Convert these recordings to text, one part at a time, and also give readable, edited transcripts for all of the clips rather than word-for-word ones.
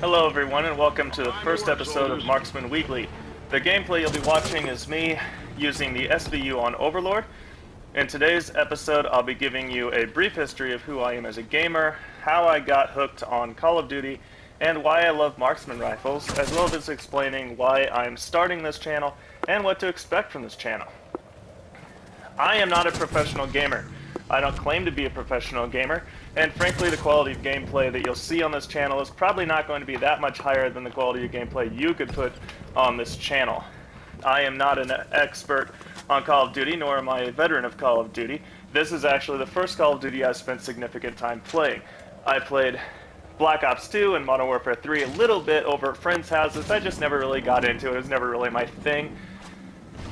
Hello everyone and welcome to the first episode of Marksman Weekly. The gameplay you'll be watching is me using the SVU on Overlord. In today's episode I'll be giving you a brief history of who I am as a gamer, how I got hooked on Call of Duty, and why I love marksman rifles, as well as explaining why I'm starting this channel and what to expect from this channel. I am not a professional gamer. I don't claim to be a professional gamer, and frankly the quality of gameplay that you'll see on this channel is probably not going to be that much higher than the quality of gameplay you could put on this channel. I am not an expert on Call of Duty, nor am I a veteran of Call of Duty. This is actually the first Call of Duty I've spent significant time playing. I played Black Ops 2 and Modern Warfare 3 a little bit over at friends' houses. I just never really got into it. It was never really my thing.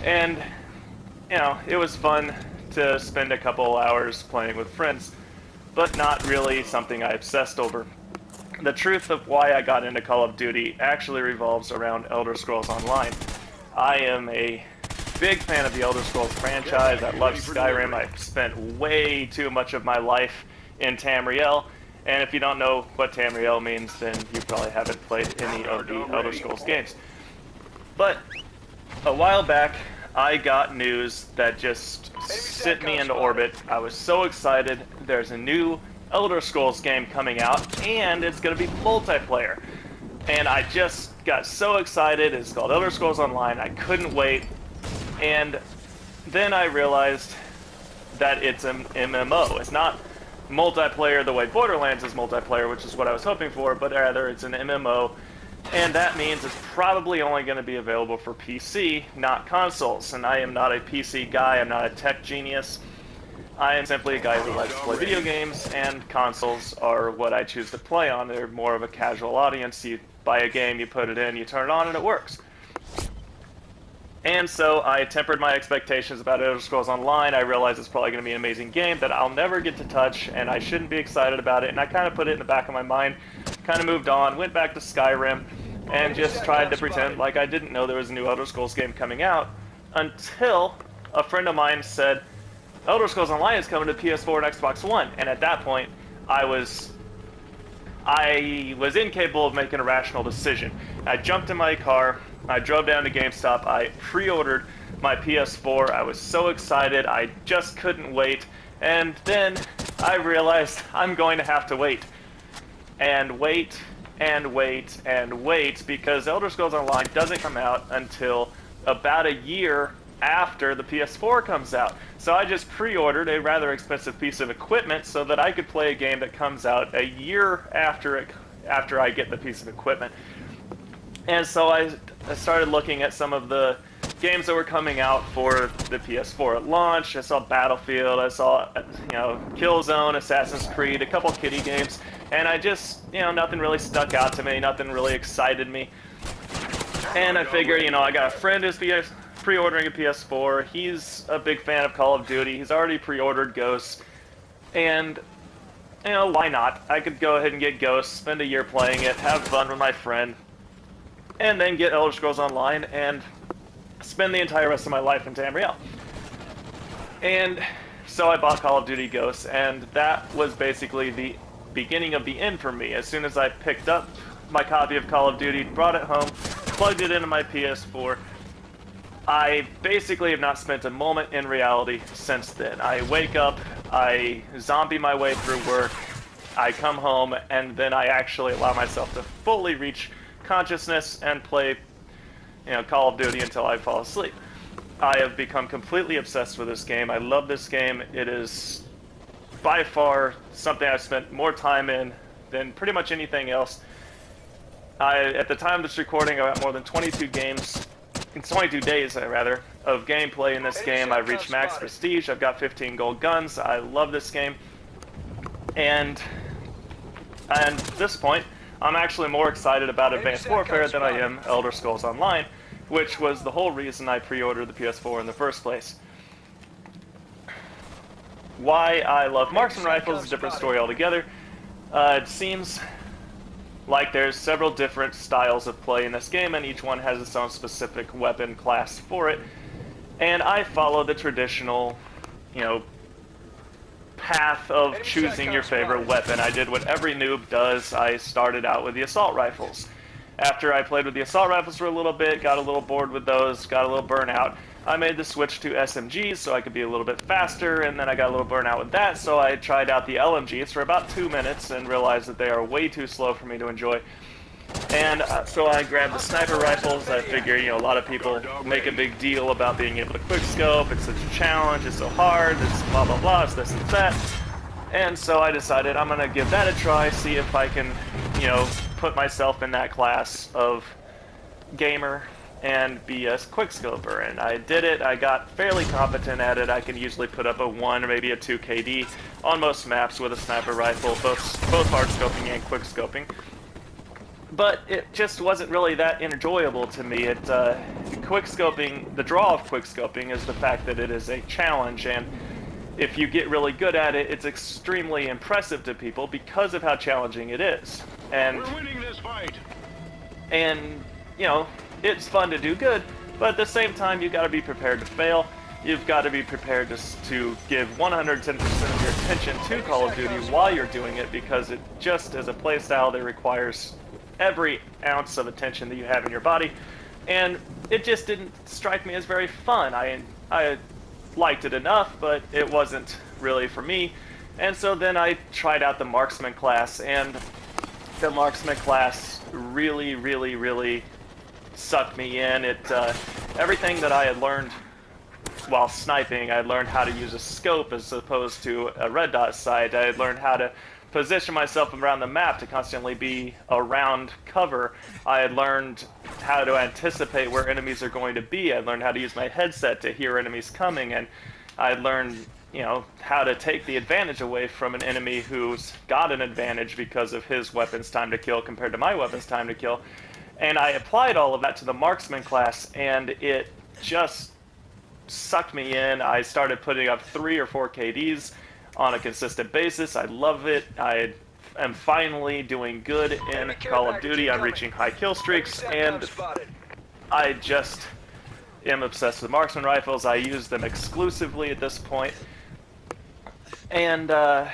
And, you know, it was fun to spend a couple hours playing with friends, but not really something I obsessed over. The truth of why I got into Call of Duty actually revolves around Elder Scrolls Online. I am a big fan of the Elder Scrolls franchise. I love Skyrim. I've spent way too much of my life in Tamriel, and if you don't know what Tamriel means, then you probably haven't played any of the Elder Scrolls games. But a while back, I got news that just sent me into orbit. I was so excited. There's a new Elder Scrolls game coming out, and it's going to be multiplayer. And I just got so excited. It's called Elder Scrolls Online. I couldn't wait. And then I realized that it's an MMO. It's not multiplayer the way Borderlands is multiplayer, which is what I was hoping for, but rather it's an MMO. And that means it's probably only going to be available for PC, not consoles. And I am not a PC guy, I'm not a tech genius. I am simply a guy who likes to play video games, and consoles are what I choose to play on. They're more of a casual audience. You buy a game, you put it in, you turn it on, and it works. And so I tempered my expectations about Elder Scrolls Online. I realized it's probably going to be an amazing game that I'll never get to touch, and I shouldn't be excited about it. And I kind of put it in the back of my mind, kind of moved on, went back to Skyrim, and just tried to pretend like I didn't know there was a new Elder Scrolls game coming out, until a friend of mine said, Elder Scrolls Online is coming to PS4 and Xbox One. And at that point, I was incapable of making a rational decision. I jumped in my car, I drove down to GameStop, I pre-ordered my PS4, I was so excited, I just couldn't wait, and then I realized I'm going to have to wait. And wait, and wait, and wait, because Elder Scrolls Online doesn't come out until about a year after the PS4 comes out. So I just pre-ordered a rather expensive piece of equipment so that I could play a game that comes out a year after I get the piece of equipment. And so I started looking at some of the games that were coming out for the PS4 at launch. I saw Battlefield, I saw, Killzone, Assassin's Creed, a couple kiddie games, and I just, nothing really stuck out to me, nothing really excited me. And I figured, I got a friend who's pre-ordering a PS4, he's a big fan of Call of Duty, he's already pre-ordered Ghosts, and, why not? I could go ahead and get Ghosts, spend a year playing it, have fun with my friend, and then get Elder Scrolls Online and spend the entire rest of my life in Tamriel. And so I bought Call of Duty Ghosts, and that was basically the beginning of the end for me. As soon as I picked up my copy of Call of Duty, brought it home, plugged it into my PS4, I basically have not spent a moment in reality since then. I wake up, I zombie my way through work, I come home, and then I actually allow myself to fully reach consciousness and play Call of Duty until I fall asleep. I have become completely obsessed with this game. I love this game. It is by far something I've spent more time in than pretty much anything else. At the time of this recording, I got more than 22 days of gameplay in this game. I've reached max prestige. I've got 15 gold guns. I love this game. And at this point, I'm actually more excited about Advanced Warfare than I am Elder Scrolls Online, which was the whole reason I pre-ordered the PS4 in the first place. Why I love marksman rifles is a different story altogether. It seems like there's several different styles of play in this game, and each one has its own specific weapon class for it. And I follow the traditional, path of choosing your favorite weapon. I did what every noob does. I started out with the assault rifles. After I played with the assault rifles for a little bit, got a little bored with those, got a little burnout, I made the switch to SMGs so I could be a little bit faster, and then I got a little burnout with that, so I tried out the LMGs for about 2 minutes and realized that they are way too slow for me to enjoy. And so I grabbed the sniper rifles. I figure, a lot of people make a big deal about being able to quickscope. It's such a challenge, it's so hard, it's blah blah blah, it's this and that. And so I decided I'm gonna give that a try, see if I can, put myself in that class of gamer and be a quickscoper. And I did it. I got fairly competent at it. I can usually put up a 1 or maybe a 2 KD on most maps with a sniper rifle, both hard scoping and quickscoping. But it just wasn't really that enjoyable to me. Quickscoping, the draw of quickscoping is the fact that it is a challenge, and if you get really good at it, it's extremely impressive to people because of how challenging it is. And we're winning this fight. And it's fun to do good, but at the same time, you've got to be prepared to fail. You've got to be prepared to give 110% of your attention to Call of Duty while you're doing it, because it just as a playstyle that requires every ounce of attention that you have in your body, and it just didn't strike me as very fun. I liked it enough, but it wasn't really for me. And so then I tried out the marksman class, and the marksman class really sucked me in. Everything that I had learned while sniping, I had learned how to use a scope as opposed to a red dot sight. I had learned how to position myself around the map to constantly be around cover. I had learned how to anticipate where enemies are going to be. I learned how to use my headset to hear enemies coming, and I had learned how to take the advantage away from an enemy who's got an advantage because of his weapon's time to kill compared to my weapon's time to kill. And I applied all of that to the marksman class, and it just sucked me in. I started putting up 3 or 4 KDs on a consistent basis. I love it. I am finally doing good in Call of Duty. I'm reaching high kill streaks, and I just am obsessed with marksman rifles. I use them exclusively at this point. And I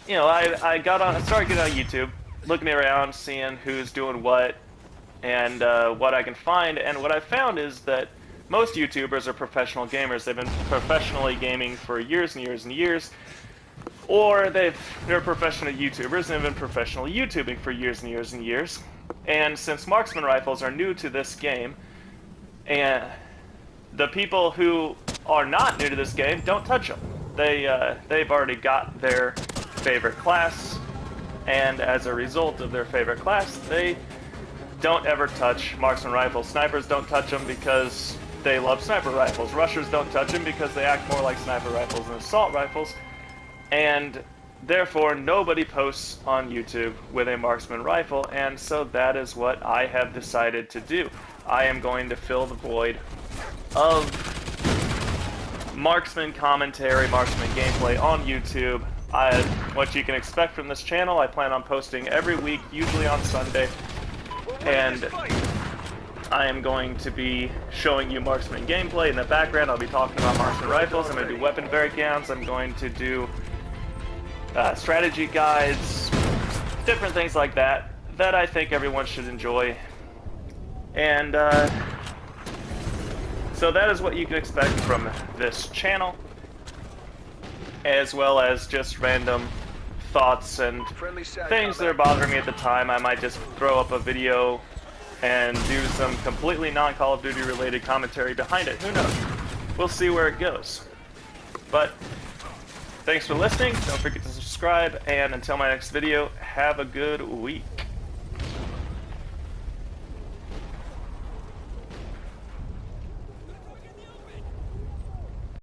started getting on YouTube, looking around, seeing who's doing what, and what I can find. And what I found is that most YouTubers are professional gamers. They've been professionally gaming for years and years and years, or they're professional YouTubers and have been professional YouTubing for years and years and years. And since marksman rifles are new to this game, and the people who are not new to this game don't touch them. They've already got their favorite class, and as a result of their favorite class, they don't ever touch marksman rifles. Snipers don't touch them because they love sniper rifles. Rushers don't touch them because they act more like sniper rifles than assault rifles. And therefore, nobody posts on YouTube with a marksman rifle, and so that is what I have decided to do. I am going to fill the void of marksman commentary, marksman gameplay on YouTube. What you can expect from this channel, I plan on posting every week, usually on Sunday, and I am going to be showing you marksman gameplay. In the background, I'll be talking about marksman rifles. I'm going to do weapon breakdowns. I'm going to do strategy guides, different things like that I think everyone should enjoy. And so that is what you can expect from this channel, as well as just random thoughts and things that are bothering me at the time. I might just throw up a video and do some completely non-Call of Duty related commentary behind it. Who knows? We'll see where it goes. But thanks for listening. Don't forget to subscribe, and until my next video, have a good week.